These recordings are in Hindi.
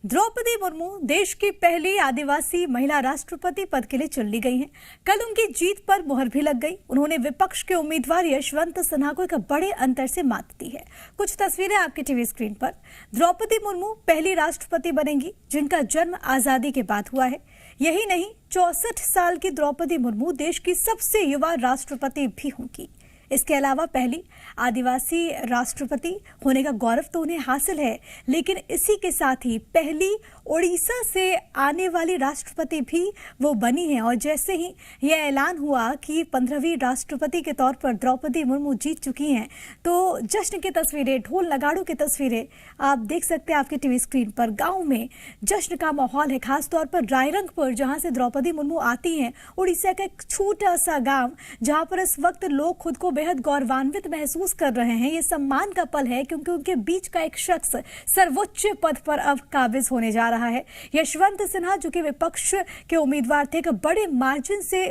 द्रौपदी मुर्मू देश की पहली आदिवासी महिला राष्ट्रपति पद के लिए चुन ली गई हैं। कल उनकी जीत पर मुहर भी लग गई। उन्होंने विपक्ष के उम्मीदवार यशवंत सिन्हा को एक बड़े अंतर से मात दी है। कुछ तस्वीरें आपके टीवी स्क्रीन पर। द्रौपदी मुर्मू पहली राष्ट्रपति बनेंगी जिनका जन्म आजादी के बाद हुआ है। यही नहीं, 64 साल की द्रौपदी मुर्मू देश की सबसे युवा राष्ट्रपति भी होंगी। इसके अलावा पहली आदिवासी राष्ट्रपति होने का गौरव तो उन्हें हासिल है, लेकिन इसी के साथ ही पहली ओडिशा से आने वाली राष्ट्रपति भी वो बनी हैं। और जैसे ही यह ऐलान हुआ कि 15वीं राष्ट्रपति के तौर पर द्रौपदी मुर्मू जीत चुकी हैं, तो जश्न की तस्वीरें, ढोल नगाड़ों की तस्वीरें आप देख सकते हैं आपके टीवी स्क्रीन पर। गांव में जश्न का माहौल है, खासतौर पर रायरंगपुर, जहां से द्रौपदी मुर्मू आती हैं। उड़ीसा का एक छोटा सा गाँव जहां पर इस वक्त लोग खुद को बेहद गौरवान्वित महसूस कर रहे हैं। ये सम्मान का पल है क्योंकि उनके बीच का एक शख्स सर्वोच्च पद पर अब काबिज होने जा रहा है। यशवंत सिन्हा, जो कि विपक्ष के उम्मीदवार थे, एक बड़े मार्जिन से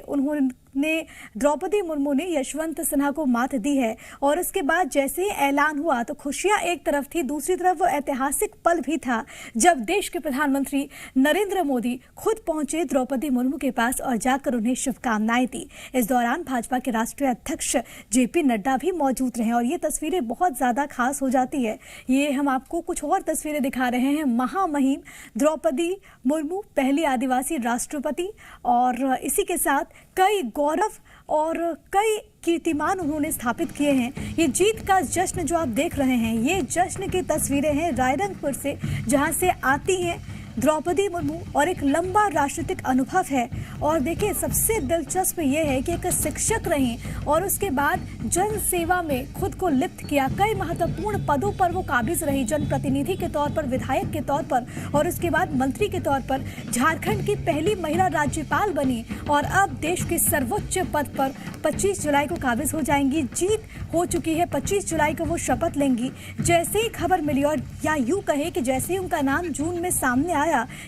द्रौपदी मुर्मू ने यशवंत सिन्हा को मात दी है। और उसके बाद जैसे ही ऐलान हुआ तो खुशियां एक तरफ थी, दूसरी तरफ वो ऐतिहासिक पल भी था जब देश के प्रधानमंत्री नरेंद्र मोदी खुद पहुंचे द्रौपदी मुर्मू के पास और जाकर उन्हें शुभकामनाएं दी। इस दौरान भाजपा के राष्ट्रीय अध्यक्ष जेपी नड्डा भी मौजूद रहे और ये तस्वीरें बहुत ज्यादा खास हो जाती है। ये हम आपको कुछ और तस्वीरें दिखा रहे हैं। महामहिम द्रौपदी मुर्मू पहली आदिवासी राष्ट्रपति, और इसी के साथ कई गौरव और कई कीर्तिमान उन्होंने स्थापित किए हैं। ये जीत का जश्न जो आप देख रहे हैं, ये जश्न की तस्वीरें हैं रायरंगपुर से, जहां से आती हैं द्रौपदी मुर्मू, और एक लंबा राजनीतिक अनुभव है। और देखिए, सबसे दिलचस्प ये है कि एक शिक्षक रही और उसके बाद जन सेवा में खुद को लिप्त किया। कई महत्वपूर्ण पदों पर वो काबिज रही, जनप्रतिनिधि के तौर पर, विधायक के तौर पर, और उसके बाद मंत्री के तौर पर। झारखंड की पहली महिला राज्यपाल बनी और अब देश के सर्वोच्च पद पर 25 जुलाई को काबिज हो जाएंगी। जीत हो चुकी है, 25 जुलाई को वो शपथ लेंगी। जैसे ही खबर मिली, और या यूं कहे कि जैसे ही उनका नाम जून में सामने आया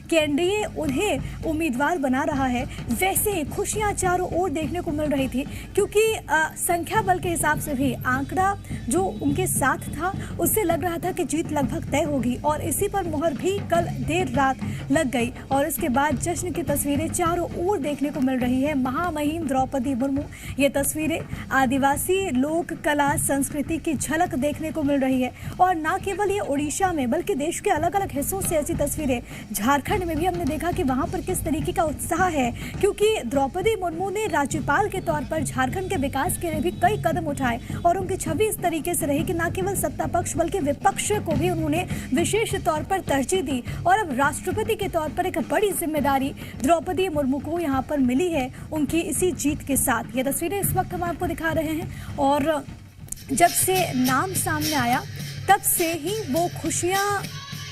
कि एनडीए उन्हें उम्मीदवार बना रहा है, वैसे ही खुशियां चारों ओर देखने को मिल रही थी। क्योंकि संख्या बल के हिसाब से भी आंकड़ा जो उनके साथ था, उससे लग रहा था कि जीत लगभग तय होगी, और इसी पर मुहर भी कल देर रात लग गई। और इसके बाद जश्न की तस्वीरें चारों ओर देखने को मिल रही है। महामहिम द्रौपदी मुर्मू, ये तस्वीरें आदिवासी लोक कला संस्कृति की झलक देखने को मिल रही है। और न केवल ये उड़ीसा में, बल्कि देश के अलग अलग हिस्सों से ऐसी तस्वीरें, झारखंड में भी हमने देखा कि वहां पर किस तरीके का उत्साह है। क्योंकि द्रौपदी मुर्मू ने राज्यपाल के तौर पर झारखंड के विकास के लिए भी कई कदम उठाए, और उनकी छवि इस तरीके से रही कि न केवल सत्ता पक्ष बल्कि विपक्ष को भी उन्होंने विशेष तौर पर तरजीह दी। और अब राष्ट्रपति के तौर पर एक बड़ी जिम्मेदारी द्रौपदी मुर्मू को यहाँ पर मिली है उनकी इसी जीत के साथ। ये तस्वीरें इस वक्त हम आपको दिखा रहे हैं, और जब से नाम सामने आया तब से ही वो खुशियां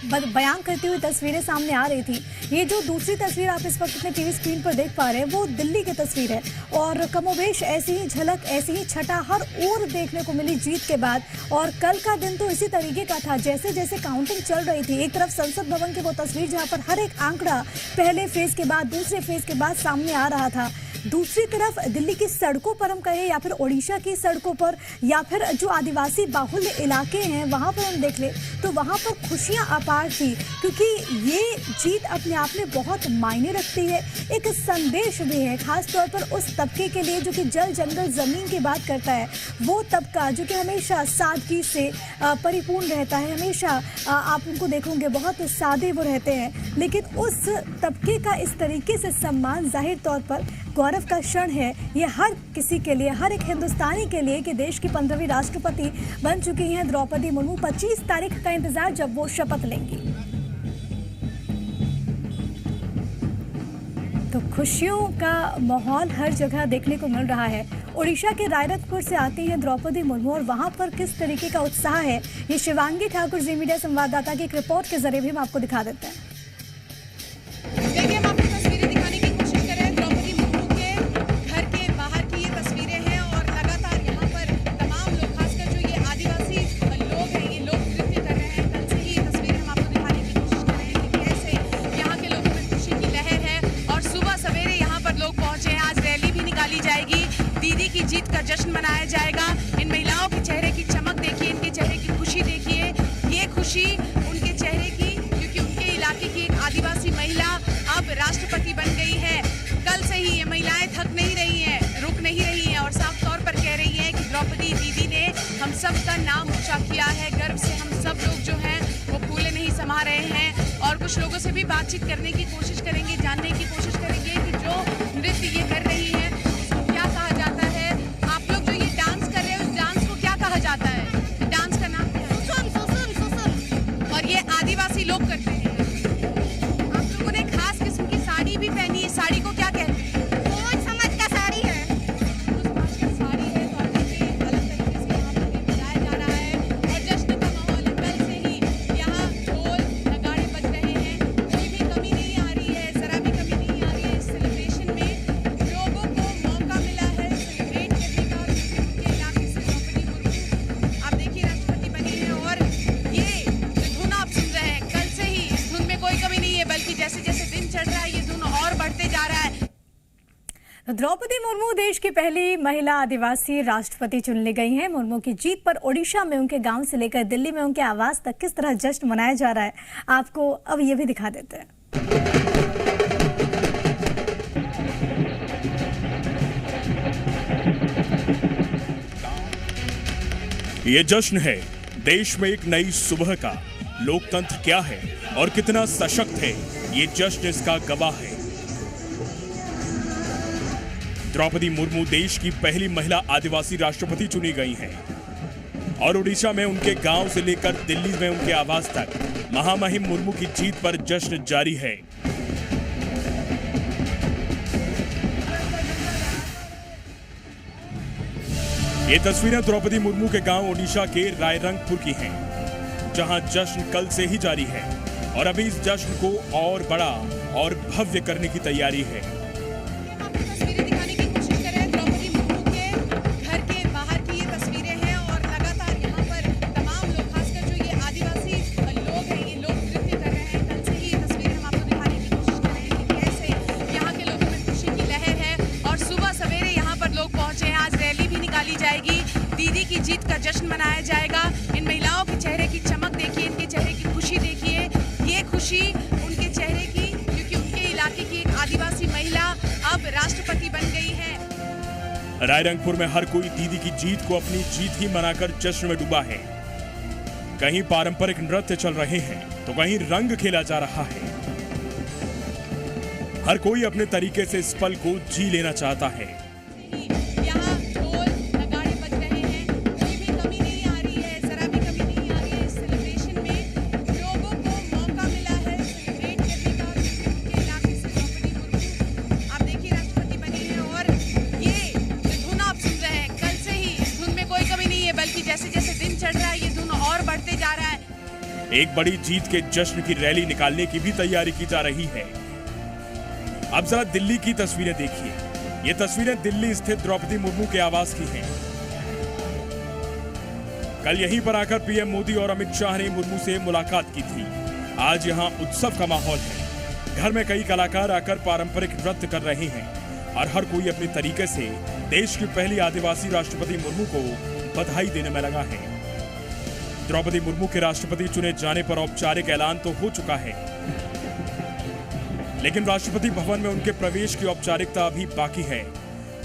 बयान करती हुई तस्वीरें सामने आ रही थी। ये जो दूसरी तस्वीर आप इस वक्त अपने टीवी स्क्रीन पर देख पा रहे हैं, वो दिल्ली की तस्वीर है, और कमोवेश ऐसी ही झलक, ऐसी ही छटा हर ओर देखने को मिली जीत के बाद। और कल का दिन तो इसी तरीके का था, जैसे जैसे काउंटिंग चल रही थी। एक तरफ संसद भवन की वो तस्वीर जहां पर हर एक आंकड़ा पहले फेज के बाद, दूसरे फेज के बाद सामने आ रहा था। दूसरी तरफ दिल्ली की सड़कों पर हम कहें, या फिर ओडिशा की सड़कों पर, या फिर जो आदिवासी बाहुल्य इलाके हैं वहां पर हम देख ले तो वहां पर खुशियां अपार थी। क्योंकि ये जीत अपने आप में बहुत मायने रखती है, एक संदेश भी है, खासतौर पर उस तबके के लिए जो कि जल जंगल जमीन की बात करता है। वो तबका जो कि हमेशा सादगी से परिपूर्ण रहता है, हमेशा आप उनको देखोगे बहुत सादे वो रहते हैं, लेकिन उस तबके का इस तरीके से सम्मान जाहिर तौर पर गौरव का क्षण है ये हर किसी के लिए, हर एक हिंदुस्तानी के लिए, कि देश की 15वीं राष्ट्रपति बन चुकी हैं द्रौपदी मुर्मू। 25 तारीख का इंतजार जब वो शपथ लेंगी। तो खुशियों का माहौल हर जगह देखने को मिल रहा है। ओडिशा के रायरंगपुर से आती हैं द्रौपदी मुर्मू, और वहां पर किस तरीके का उत्साह है, ये शिवांगी ठाकुर, जी मीडिया संवाददाता की एक रिपोर्ट के जरिए भी हम आपको दिखा देते हैं। दीदी की जीत का जश्न मनाया जाएगा। इन महिलाओं के चेहरे की चमक देखिए, इनके चेहरे की खुशी देखिए। ये खुशी उनके चेहरे की, क्योंकि उनके इलाके आदिवासी महिला अब राष्ट्रपति बन गई है। कल से ही ये महिलाएं थक नहीं रही हैं, रुक नहीं रही हैं और साफ तौर पर कह रही हैं कि द्रौपदी दीदी ने हम सब का नाम ऊंचा किया है। गर्व से हम सब लोग जो हैं वो फूले नहीं समा रहे हैं और कुछ लोगों से भी बातचीत करने की कोशिश करेंगे, जानने की कोशिश करेंगे कि जो नृत्य ये कर रही है उसको क्या कहा जाता है। आप लोग जो ये डांस कर रहे हैं उस डांस को क्या कहा जाता है? डांस का नाम क्या है? सुसुन। और ये आदिवासी लोग करते हैं। आप लोगों ने खास किस्म की साड़ी भी पहनी है, साड़ी को क्या कहते हैं? कोच समाज का साड़ी है। साड़ी है तो अलग तरीके से यहाँ पर मनाया जा रहा है और जश्न का माहौल है। कल से ही यहाँ ढोल नगाड़े बज रहे हैं, कोई भी कमी नहीं आ रही है, जरा भी कमी नहीं आ रही है। इस सेलिब्रेशन में लोगों को मौका मिला है सेलिब्रेट करने का। उनके इलाके से द्रौपदी मुर्मू आप देखिए राष्ट्रपति बनी है और ये जो धुन आप सुन रहे हैं, कल से ही इस धुन में कोई कमी नहीं है, बल्कि जैसे जैसे दिन चढ़ रहा है ये धुन और बढ़ते जा रहा है। द्रौपदी मुर्मू देश की पहली महिला आदिवासी राष्ट्रपति चुन ली गई हैं। मुर्मू की जीत पर ओडिशा में उनके गांव से लेकर दिल्ली में उनके आवास तक किस तरह जश्न मनाया जा रहा है, आपको अब ये भी दिखा देते हैं। ये जश्न है देश में एक नई सुबह का। लोकतंत्र क्या है और कितना सशक्त है, ये जश्न इसका गवाह है। द्रौपदी मुर्मू देश की पहली महिला आदिवासी राष्ट्रपति चुनी गई हैं और ओडिशा में उनके गांव से लेकर दिल्ली में उनके आवास तक महामहिम मुर्मू की जीत पर जश्न जारी है। ये तस्वीरें द्रौपदी मुर्मू के गांव ओडिशा के रायरंगपुर की हैं, जहां जश्न कल से ही जारी है और अभी इस जश्न को और बड़ा और भव्य करने की तैयारी है। तस्वीरें दिखाने की कोशिश कर रहे हैं। द्रौपदी मुर्मू के घर के बाहर की ये तस्वीरें हैं और लगातार यहाँ पर तमाम लोग, खासकर जो ये आदिवासी लोग हैं, ये लोग नृत्य कर रहे हैं। कल से ही ये तस्वीरें हम आपको दिखाने की कोशिश कर रहे हैं कि कैसे यहाँ के लोगों में खुशी की लहर है और सुबह सवेरे यहाँ पर लोग पहुंचे हैं। आज रैली भी निकाली जाएगी, दीदी की जीत का जश्न मनाया जाएगा। इन महिलाओं के चेहरे की चमक देखिए, इनके चेहरे की खुशी देखिए। ये खुशी उनके चेहरे की, क्योंकि उनके इलाके की एक आदिवासी महिला अब राष्ट्रपति बन गई है। रायरंगपुर में हर कोई दीदी की जीत को अपनी जीत ही मनाकर जश्न में डूबा है। कहीं पारंपरिक नृत्य चल रहे हैं तो कहीं रंग खेला जा रहा है। हर कोई अपने तरीके से इस पल को जी लेना चाहता है। यहाँ ढोल नगाड़े बज रहे हैं, कोई भी कमी नहीं आ रही है, जरा भी कमी नहीं आ रही है। इस सेलिब्रेशन में लोगों को मौका मिला है सेलिब्रेट करने का। उनके इलाके से द्रौपदी मुर्मू आप देखिए राष्ट्रपति बनी है और ये जो धुन आप सुन रहे हैं, कल से ही इस धुन में कोई कमी नहीं है, बल्कि जैसे जैसे दिन चढ़ रहा है ये धुन और बढ़ते जा रहा है। एक बड़ी जीत के जश्न की रैली निकालने की भी तैयारी की जा रही है। अब जरा दिल्ली की तस्वीरें देखिए। ये तस्वीरें दिल्ली स्थित द्रौपदी मुर्मू के आवास की हैं। कल यहीं पर आकर पीएम मोदी और अमित शाह ने मुर्मू से मुलाकात की थी। आज यहां उत्सव का माहौल है। घर में कई कलाकार आकर पारंपरिक नृत्य कर रहे हैं और हर कोई अपने तरीके से देश की पहली आदिवासी राष्ट्रपति मुर्मू को बधाई देने में लगा है। द्रौपदी मुर्मू के राष्ट्रपति चुने जाने पर औपचारिक ऐलान तो हो चुका है, लेकिन राष्ट्रपति भवन में उनके प्रवेश की औपचारिकता अभी बाकी है।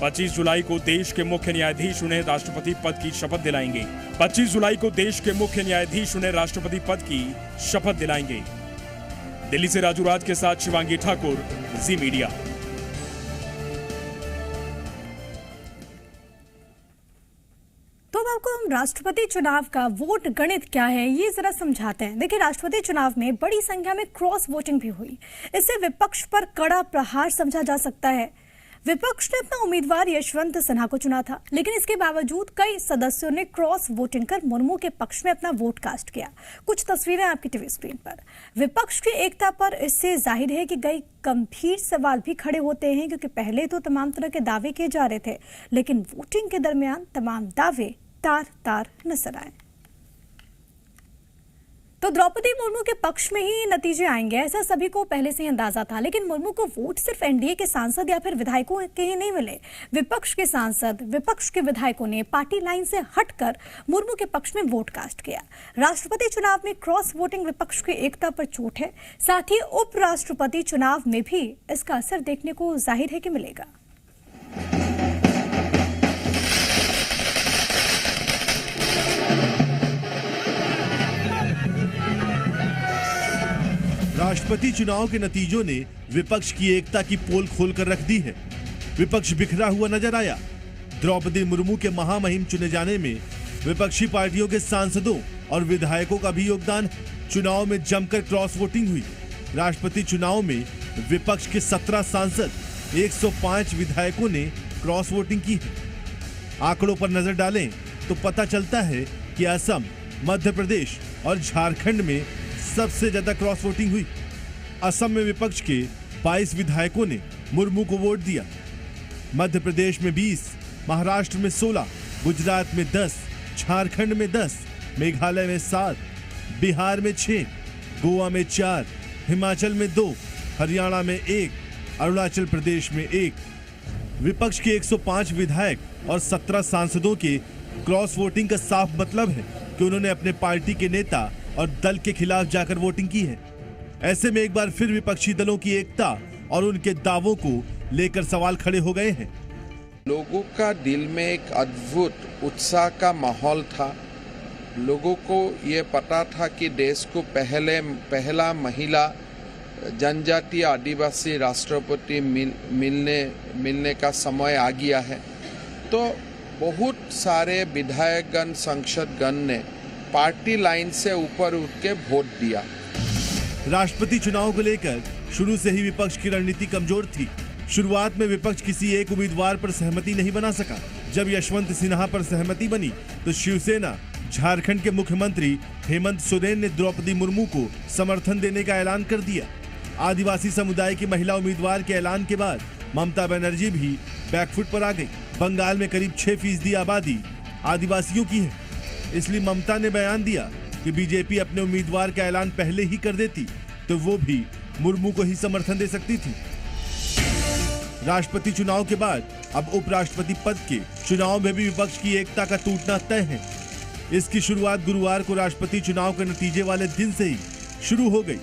25 जुलाई को देश के मुख्य न्यायाधीश उन्हें राष्ट्रपति पद की शपथ दिलाएंगे। 25 जुलाई को देश के मुख्य न्यायाधीश उन्हें राष्ट्रपति पद की शपथ दिलाएंगे। दिल्ली से राजू राज के साथ शिवांगी ठाकुर, जी मीडिया। तो अब आपको हम राष्ट्रपति चुनाव का वोट गणित क्या है ये जरा समझाते हैं। देखिए, राष्ट्रपति चुनाव में बड़ी संख्या में क्रॉस वोटिंग भी हुई। इससे विपक्ष पर कड़ा प्रहार समझा जा सकता है। विपक्ष ने अपना उम्मीदवार यशवंत सिन्हा को चुना था, लेकिन इसके बावजूद कई सदस्यों ने क्रॉस वोटिंग कर मुर्मू के पक्ष में अपना वोट कास्ट किया। कुछ तस्वीरें आपकी टीवी स्क्रीन पर। विपक्ष की एकता पर इससे जाहिर है कि कई गंभीर सवाल भी खड़े होते हैं, क्योंकि पहले तो तमाम तरह के दावे किए जा रहे थे, लेकिन वोटिंग के दरमियान तमाम दावे तार तार नजर आए। तो द्रौपदी मुर्मू के पक्ष में ही नतीजे आएंगे ऐसा सभी को पहले से ही अंदाजा था, लेकिन मुर्मू को वोट सिर्फ एनडीए के सांसद या फिर विधायकों के ही नहीं मिले। विपक्ष के सांसद, विपक्ष के विधायकों ने पार्टी लाइन से हटकर मुर्मू के पक्ष में वोट कास्ट किया। राष्ट्रपति चुनाव में क्रॉस वोटिंग विपक्ष की एकता पर चोट है, साथ ही उपराष्ट्रपति चुनाव में भी इसका असर देखने को जाहिर है कि मिलेगा। राष्ट्रपति चुनाव के नतीजों ने विपक्ष की एकता की पोल खोलकर रख दी है। विपक्ष बिखरा हुआ नजर आया। द्रौपदी मुर्मू के महामहिम चुने जाने में विपक्षी पार्टियों के सांसदों और विधायकों का भी योगदान है। चुनाव में जमकर क्रॉस वोटिंग हुई। राष्ट्रपति चुनाव में विपक्ष के 17 सांसद, 105 विधायकों ने क्रॉस वोटिंग की है। आंकड़ों पर नजर डालें तो पता चलता है कि असम, मध्य प्रदेश और झारखंड में सबसे ज्यादा क्रॉस वोटिंग हुई। असम में विपक्ष के 22 विधायकों ने मुर्मू को वोट दिया। मध्य प्रदेश में 20, महाराष्ट्र में 16, गुजरात में 10, झारखंड में 10, मेघालय में 7, बिहार में 6, गोवा में 4, हिमाचल में 2, हरियाणा में 1, अरुणाचल प्रदेश में 1। विपक्ष के 105 विधायक और 17 सांसदों के क्रॉस वोटिंग का साफ मतलब है कि उन्होंने अपने पार्टी के नेता और दल के खिलाफ जाकर वोटिंग की है। ऐसे में एक बार फिर विपक्षी दलों की एकता और उनके दावों को लेकर सवाल खड़े हो गए हैं। लोगों का दिल में एक अद्भुत उत्साह का माहौल था। लोगों को ये पता था कि देश को पहला महिला जनजातीय आदिवासी राष्ट्रपति मिलने का समय आ गया है। तो बहुत सारे विधायकगण, सांसदगण ने पार्टी लाइन से ऊपर उठ के वोट दिया। राष्ट्रपति चुनाव को लेकर शुरू से ही विपक्ष की रणनीति कमजोर थी। शुरुआत में विपक्ष किसी एक उम्मीदवार पर सहमति नहीं बना सका। जब यशवंत सिन्हा पर सहमति बनी तो शिवसेना, झारखंड के मुख्यमंत्री हेमंत सोरेन ने द्रौपदी मुर्मू को समर्थन देने का ऐलान कर दिया। आदिवासी समुदाय की महिला उम्मीदवार के ऐलान के बाद ममता बनर्जी भी बैकफुट पर आ गई। बंगाल में करीब 6% आबादी आदिवासियों की है, इसलिए ममता ने बयान दिया कि बीजेपी अपने उम्मीदवार का ऐलान पहले ही कर देती तो वो भी मुर्मू को ही समर्थन दे सकती थी। राष्ट्रपति चुनाव के बाद अब उपराष्ट्रपति पद के चुनाव में भी विपक्ष की एकता का टूटना तय है। इसकी शुरुआत गुरुवार को राष्ट्रपति चुनाव के नतीजे वाले दिन से ही शुरू हो गई।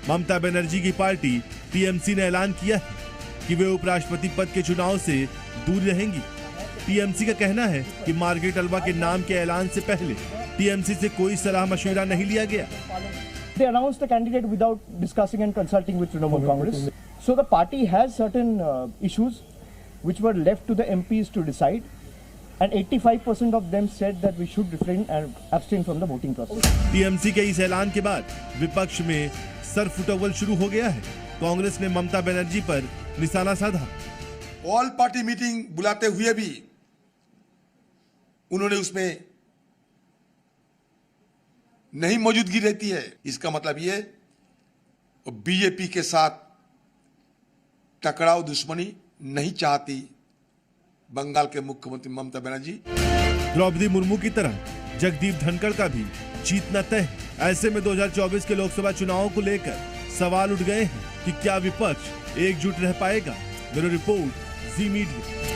ममता बनर्जी की पार्टी टीएमसी ने ऐलान किया है कि वे उपराष्ट्रपति पद के चुनाव से दूर रहेंगी। टीएमसी का कहना है कि मार्गरेट अल्वा के नाम के ऐलान से पहले टीएमसी से कोई सलाह मशवरा नहीं लिया गया। They announced the candidate without discussing and consulting with Trinamool Congress. So the party has certain issues which were left to the MPs to decide, and 85% of them said that we should refrain and abstain from the voting process. TMC के इस ऐलान के बाद विपक्ष में सरफुटअव्वल शुरू हो गया है। कांग्रेस ने ममता बनर्जी पर निशाना साधा। ऑल पार्टी मीटिंग बुलाते हुए भी उन्होंने उसमें नहीं मौजूदगी रहती है। इसका मतलब ये बीजेपी के साथ टकराव, दुश्मनी नहीं चाहती बंगाल के मुख्यमंत्री ममता बनर्जी। द्रौपदी मुर्मू की तरह जगदीप धनखड़ का भी जीतना तय है। ऐसे में 2024 के लोकसभा चुनाव को लेकर सवाल उठ गए हैं कि क्या विपक्ष एकजुट रह पाएगा। ब्यूरो रिपोर्ट, जी मीडिया।